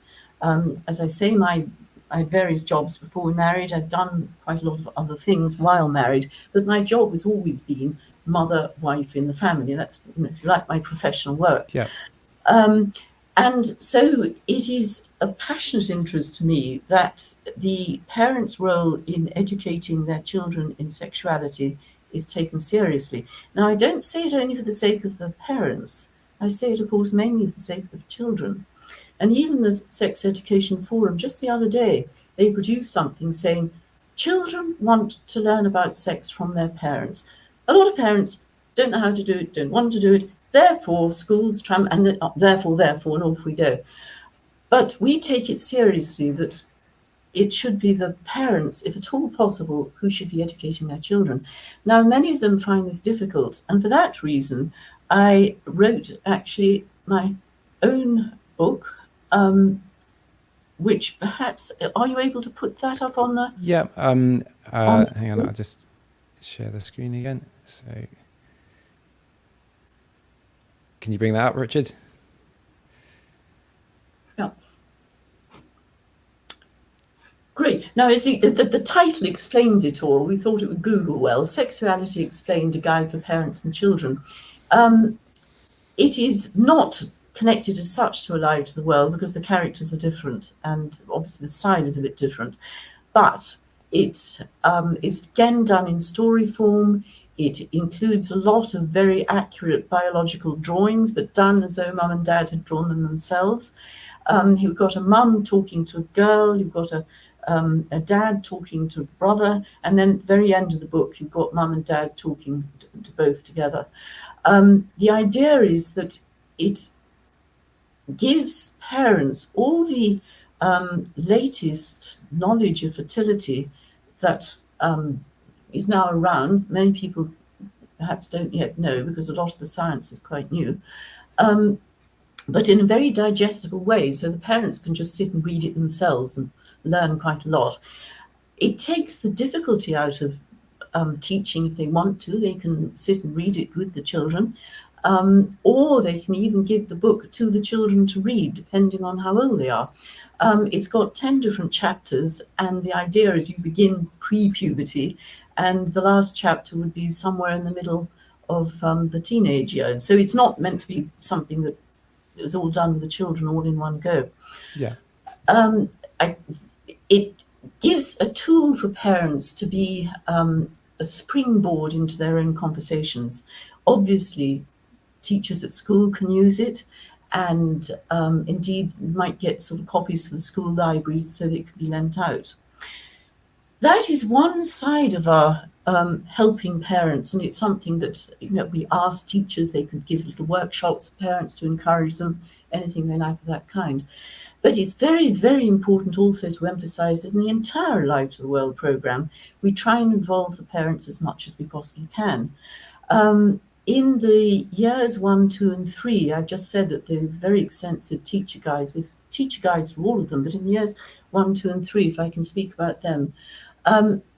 As I say, I had various jobs before we married. I've done quite a lot of other things while married, but my job has always been mother, wife in the family. That's, if you like, my professional work. yeah. And so it is of passionate interest to me that the parents' role in educating their children in sexuality is taken seriously. Now, I don't say it only for the sake of the parents. I say it, of course, mainly for the sake of the children. And even the Sex Education Forum, just the other day, they produced something saying, children want to learn about sex from their parents. A lot of parents don't know how to do it, don't want to do it. Therefore, schools and therefore, and off we go. But we take it seriously that it should be the parents, if at all possible, who should be educating their children. Now, many of them find this difficult, and for that reason, I wrote actually my own book, which perhaps, are you able to put that up on the? Yeah. On Hang the on, screen? I'll just share the screen again. So, can you bring that up, Richard? Yeah. Great. Now, you see, the title explains it all. We thought it would Google well. Sexuality Explained, a Guide for Parents and Children. It is not connected as such to Alive to the World because the characters are different and obviously the style is a bit different. But it is again done in story form. It includes a lot of very accurate biological drawings, but done as though mum and dad had drawn them themselves. You've got a mum talking to a girl, you've got a dad talking to a brother, and then at the very end of the book, you've got mum and dad talking to both together. The idea is that it gives parents all the latest knowledge of fertility that is now around. Many people perhaps don't yet know because a lot of the science is quite new, but in a very digestible way, so the parents can just sit and read it themselves and learn quite a lot. It takes the difficulty out of teaching. If they want to, they can sit and read it with the children, or they can even give the book to the children to read, depending on how old they are. It's got 10 different chapters, and the idea is you begin pre-puberty, and the last chapter would be somewhere in the middle of the teenage years. So it's not meant to be something that was all done with the children all in one go. Yeah. It gives a tool for parents to be a springboard into their own conversations. Obviously, teachers at school can use it, and indeed might get sort of copies for the school libraries so that it can be lent out. That is one side of our helping parents, and it's something that we ask teachers. They could give little workshops for parents to encourage them, anything they like of that kind. But it's very, very important also to emphasize that in the entire Alive to the World programme, we try and involve the parents as much as we possibly can. In the years 1, 2, and 3, I've just said that they're very extensive teacher guides, with teacher guides for all of them, but in the years 1, 2, and 3, if I can speak about them,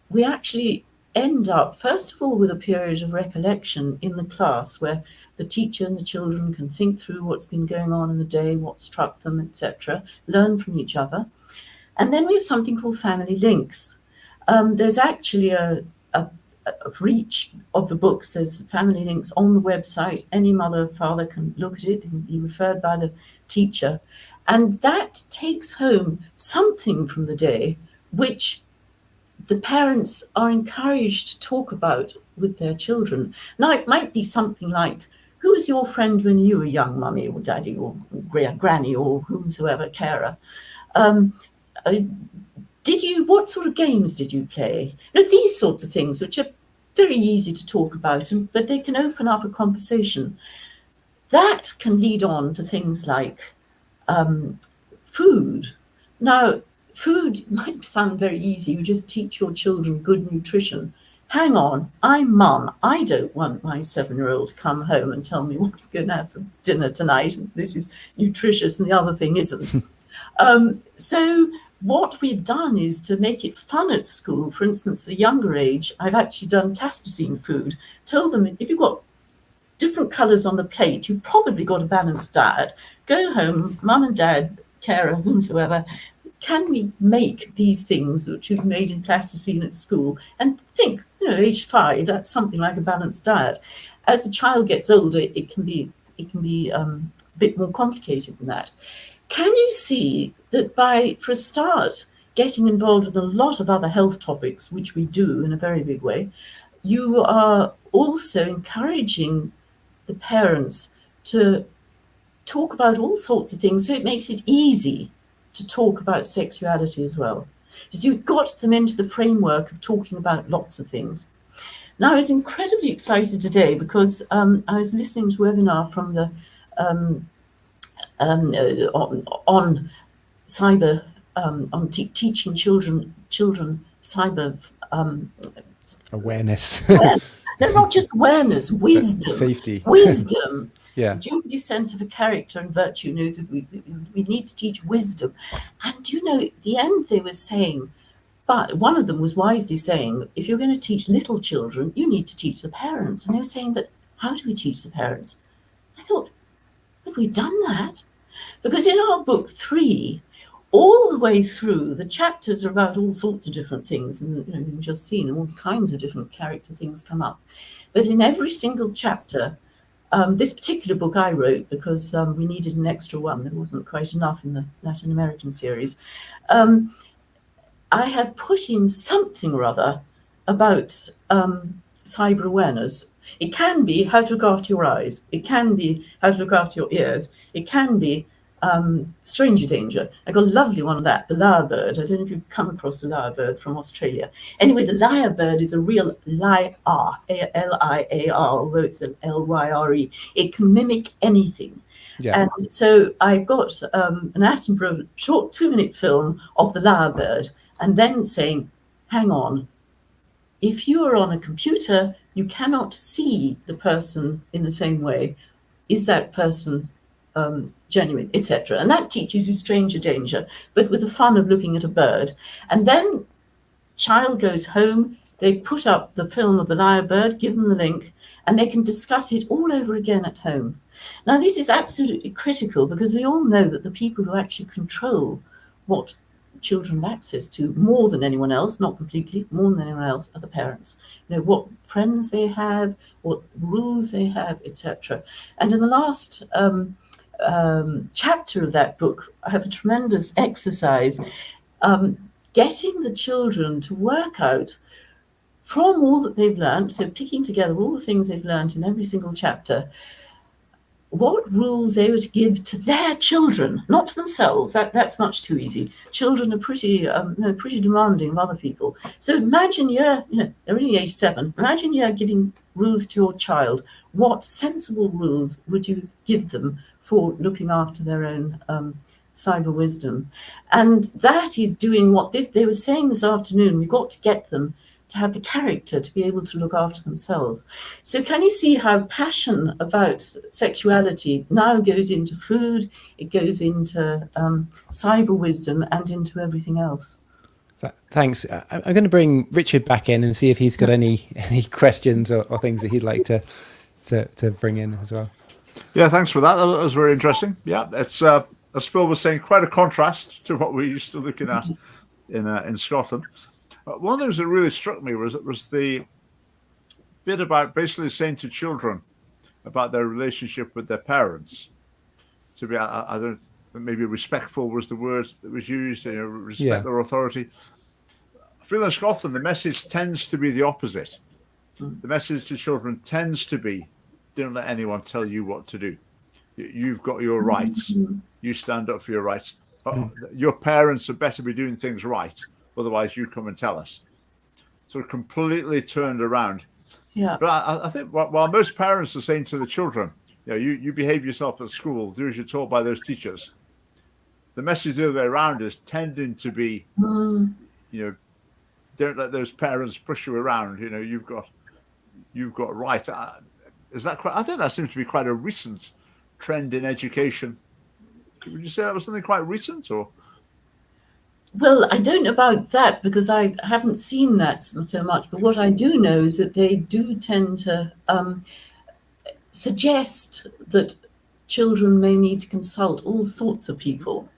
we actually end up, first of all, with a period of recollection in the class where the teacher and the children can think through what's been going on in the day, what struck them, etc., learn from each other. And then we have something called family links. There's actually for each of the books, there's family links on the website. Any mother or father can look at it, it can be referred by the teacher. And that takes home something from the day which the parents are encouraged to talk about with their children. Now, it might be something like, who was your friend when you were young, mummy or daddy or granny or whomsoever carer? What sort of games did you play? These sorts of things, which are very easy to talk about, but they can open up a conversation. That can lead on to things like food. Now, food might sound very easy. You just teach your children good nutrition. Hang on, I'm mum. I don't want my 7-year-old to come home and tell me what I'm going to have for dinner tonight. And this is nutritious and the other thing isn't. So what we've done is to make it fun at school. For instance, for younger age, I've actually done plasticine food. Told them, if you've got different colours on the plate, you've probably got a balanced diet. Go home, mum and dad, carer, whomsoever, can we make these things which we've made in plasticine at school? And think, age 5, that's something like a balanced diet. As the child gets older, it can be a bit more complicated than that. Can you see that for a start, getting involved with a lot of other health topics, which we do in a very big way, you are also encouraging the parents to talk about all sorts of things, so it makes it easy to talk about sexuality as well. Because you've got them into the framework of talking about lots of things. Now, I was incredibly excited today because I was listening to a webinar from the on cyber, on teaching children cyber Awareness. No, not just awareness, wisdom. Safety. Wisdom. Yeah. Jubilee Centre for Character and Virtue knows that we need to teach wisdom. And you know, at the end they were saying, but one of them was wisely saying, if you're going to teach little children, you need to teach the parents. And they were saying, but how do we teach the parents? I thought, have we done that? Because in our book 3, all the way through, the chapters are about all sorts of different things. And you know, you've just seen them, all kinds of different character things come up. But in every single chapter, this particular book I wrote because we needed an extra one. There wasn't quite enough in the Latin American series. I have put in something or other about cyber awareness. It can be how to look after your eyes. It can be how to look after your ears. It can be stranger danger. I got a lovely one of that, the lyrebird. I don't know if you've come across the lyrebird from Australia. Anyway, the lyrebird is a real lyre, Liar, although it's an Lyre. It can mimic anything. Yeah. And so I've got an Attenborough short 2-minute film of the lyrebird, and then saying, hang on, if you are on a computer, you cannot see the person in the same way. Is that person genuine, etc.? And that teaches you stranger danger, but with the fun of looking at a bird. And then child goes home, they put up the film of the lyrebird, give them the link, and they can discuss it all over again at home. Now, this is absolutely critical because we all know that the people who actually control what children have access to more than anyone else, not completely, more than anyone else, are the parents. You know, what friends they have, what rules they have, etc. And in the last chapter of that book, I have a tremendous exercise getting the children to work out from all that they've learned, so picking together all the things they've learned in every single chapter, what rules they were to give to their children, not to themselves. That's much too easy. Children are pretty demanding of other people. So imagine they're only age 7. Imagine you're giving rules to your child. What sensible rules would you give them for looking after their own cyber wisdom? And that is doing what they were saying this afternoon. We've got to get them to have the character to be able to look after themselves. So can you see how passion about sexuality now goes into food, it goes into cyber wisdom and into everything else? Thanks. I'm going to bring Richard back in and see if he's got any questions or things that he'd like to bring in as well. Yeah, thanks for that. That was very interesting. Yeah, it's as Phil was saying, quite a contrast to what we're used to looking at in Scotland. One of the things that really struck me was the bit about basically saying to children about their relationship with their parents to be, I don't know, maybe respectful was the word that was used, respect their authority. I feel in Scotland, the message tends to be the opposite. The message to children tends to be, don't let anyone tell you what to do. You've got your rights. You stand up for your rights. Your parents had better be doing things right. Otherwise, you come and tell us. So completely turned around. Yeah. But I think while most parents are saying to the children, you behave yourself at school, do as you're told by those teachers. The message the other way around is tending to be, don't let those parents push you around. You've got right. Is that quite? I think that seems to be quite a recent trend in education. Would you say that was something quite recent, or? Well, I don't know about that because I haven't seen that so much. But what I do know is that they do tend to suggest that children may need to consult all sorts of people.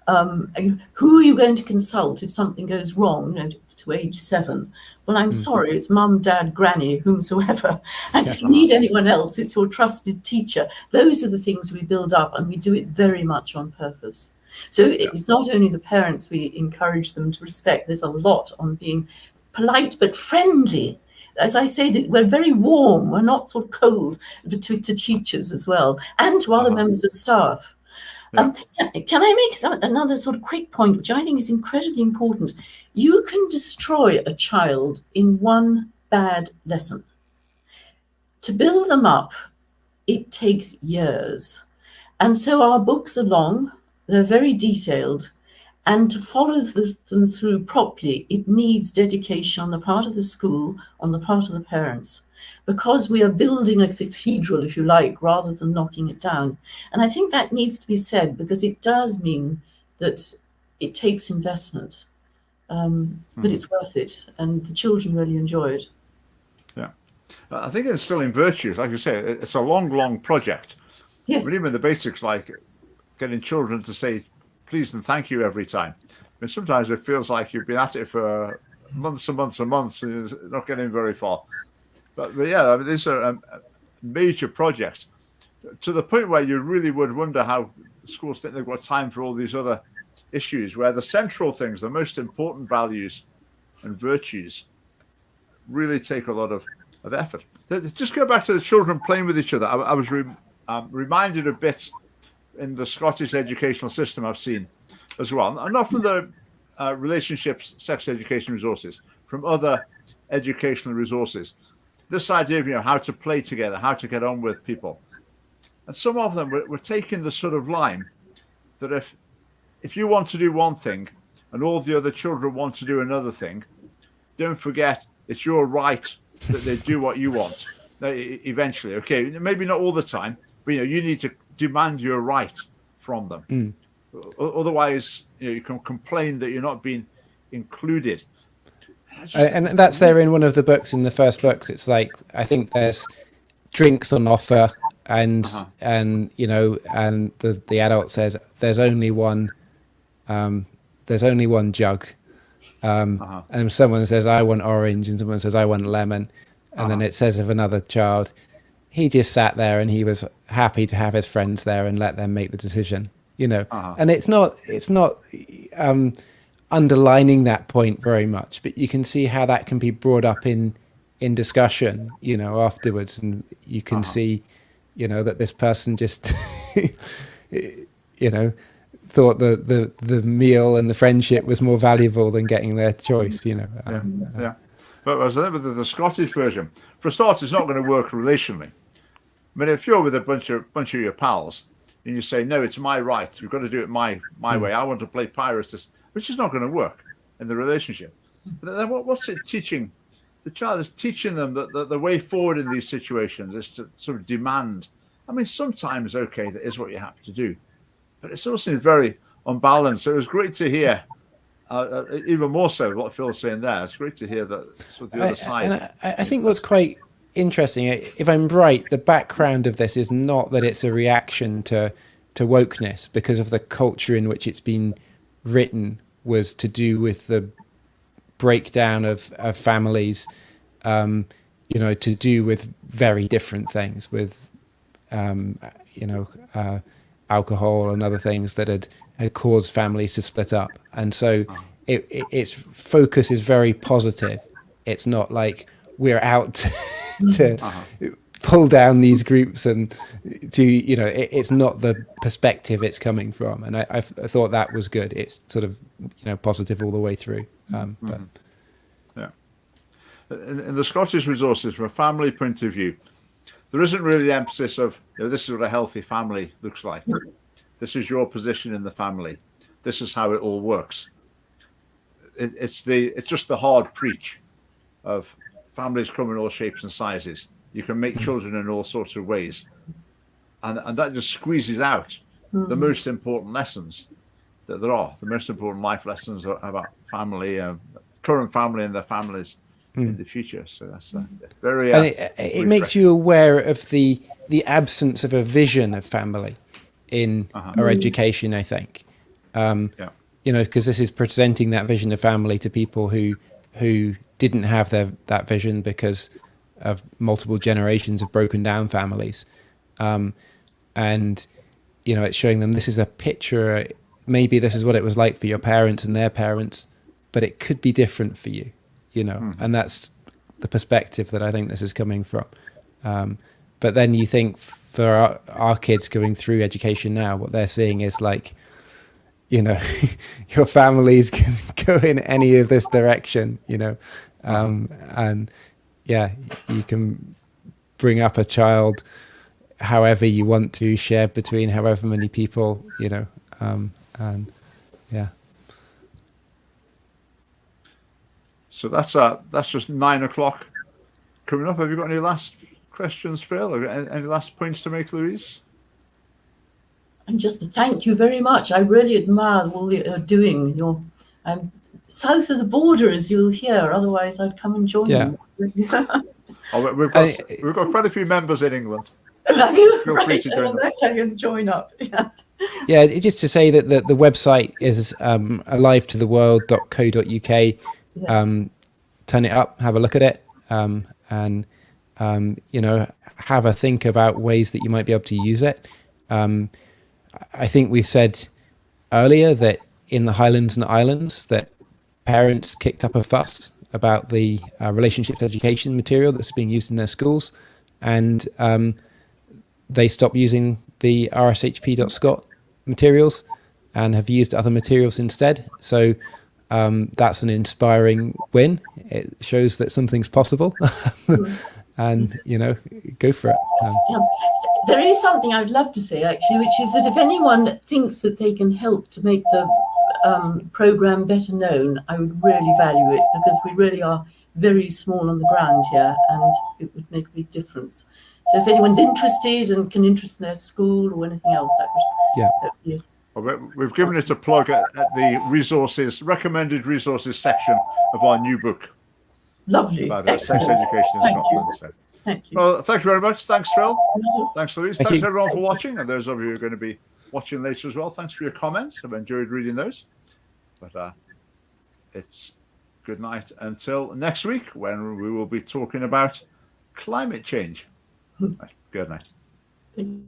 Who are you going to consult if something goes wrong, to age 7? Well, I'm sorry, it's mum, dad, granny, whomsoever. And if you need anyone else, it's your trusted teacher. Those are the things we build up, and we do it very much on purpose. So it's not only the parents we encourage them to respect. There's a lot on being polite but friendly. As I say, that we're very warm. We're not sort of cold to teachers as well, and to other members of staff. Yeah. Can I make another sort of quick point, which I think is incredibly important? You can destroy a child in one bad lesson. To build them up, it takes years. And so our books are long, they're very detailed, And to follow them through properly, it needs dedication on the part of the school, on the part of the parents, because we are building a cathedral, if you like, rather than knocking it down. And I think that needs to be said, because it does mean that it takes investment, but it's worth it, and the children really enjoy it. Yeah. I think instilling virtues, like you say, it's a long project. Yes. But even the basics, like getting children to say please and thank you every time. I mean, sometimes it feels like you've been at it for months and months and months and you're not getting very far. But yeah, I mean, these are a major projects to the point where you really would wonder how schools think they've got time for all these other issues, where the central things, the most important values and virtues, really take a lot of effort. Just go back to the children playing with each other. I was reminded a bit in the Scottish educational system I've seen as well, and not from the relationships, sex education resources, from other educational resources. This idea of how to play together, how to get on with people, and some of them were taking the sort of line that if you want to do one thing and all the other children want to do another thing, don't forget it's your right that they do what you want. Eventually, okay, maybe not all the time, but you need to demand your right from them. Otherwise, you can complain that you're not being included. And that's there in one of the books, in the first books. It's like, I think there's drinks on offer, and and the adult says there's only one jug, and someone says I want orange, and someone says I want lemon, and then it says of another child, he just sat there and he was happy to have his friends there and let them make the decision, and it's not underlining that point very much, but you can see how that can be brought up in discussion, afterwards, and you can see, that this person just, thought the meal and the friendship was more valuable than getting their choice, Yeah. But as I with the Scottish version, for a start, it's not going to work relationally. I mean, if you're with a bunch of your pals and you say, no, it's my right, we've got to do it my way, I want to play pirates, which is not going to work in the relationship. But then what's it teaching? The child is teaching them that the way forward in these situations is to sort of demand. I mean, sometimes, okay, that is what you have to do, but it's also very unbalanced. So it was great to hear, even more so what Phil's saying there. It's great to hear that sort of the other side. And I think what's quite interesting, if I'm right, the background of this is not that it's a reaction to wokeness, because of the culture in which it's been written was to do with the breakdown of families, to do with very different things, with alcohol and other things that had caused families to split up. And so its focus is very positive. It's not like we're out to pull down these groups and to, it's not the perspective it's coming from. And I thought that was good. It's sort of, positive all the way through. But yeah. In the Scottish resources, from a family point of view, there isn't really the emphasis of, this is what a healthy family looks like. This is your position in the family. This is how it all works. It's just the hard preach of families come in all shapes and sizes. You can make children in all sorts of ways. And that just squeezes out the most important lessons that there are, the most important life lessons about family, current family and their families in the future. So that's very... and it makes you aware of the absence of a vision of family in our education, I think. Because this is presenting that vision of family to people who didn't have that vision because of multiple generations of broken down families. And, it's showing them this is a picture. Maybe this is what it was like for your parents and their parents, but it could be different for you, and that's the perspective that I think this is coming from. But then you think for our kids going through education now, what they're seeing is like, your families can go in any of this direction, and yeah, you can bring up a child however you want to, shared between however many people, and yeah. So that's just 9 o'clock coming up. Have you got any last questions, Phil? Or any last points to make, Louise? And just to thank you very much. I really admire all you're doing. You're south of the border, as you'll hear. Otherwise, I'd come and join you. Oh, we've got quite a few members in England. Have you? Feel free to join I can join up. Yeah, just to say that the website is alivetotheworld.co.uk. Yes. Turn it up, have a look at it, and have a think about ways that you might be able to use it. I think we've said earlier that in the Highlands and Islands that parents kicked up a fuss about the relationships education material that's being used in their schools, and they stopped using the rshp.scot materials and have used other materials instead. So that's an inspiring win. It shows that something's possible. And go for it. There is something I'd love to say, actually, which is that if anyone thinks that they can help to make the program better known, I would really value it, because we really are very small on the ground here, and it would make a big difference. So if anyone's interested and can interest in their school or anything else, that would be. Well, we've given it a plug at the recommended resources section of our new book. Lovely. About sex education in Scotland. So. Thank you. Well, thank you very much. Thanks, Phil. Thanks, Louise. Thank Thanks, you. everyone, for watching. And those of you who are going to be watching later as well, thanks for your comments. I've enjoyed reading those. But it's good night until next week, when we will be talking about climate change. Good night. Thank you.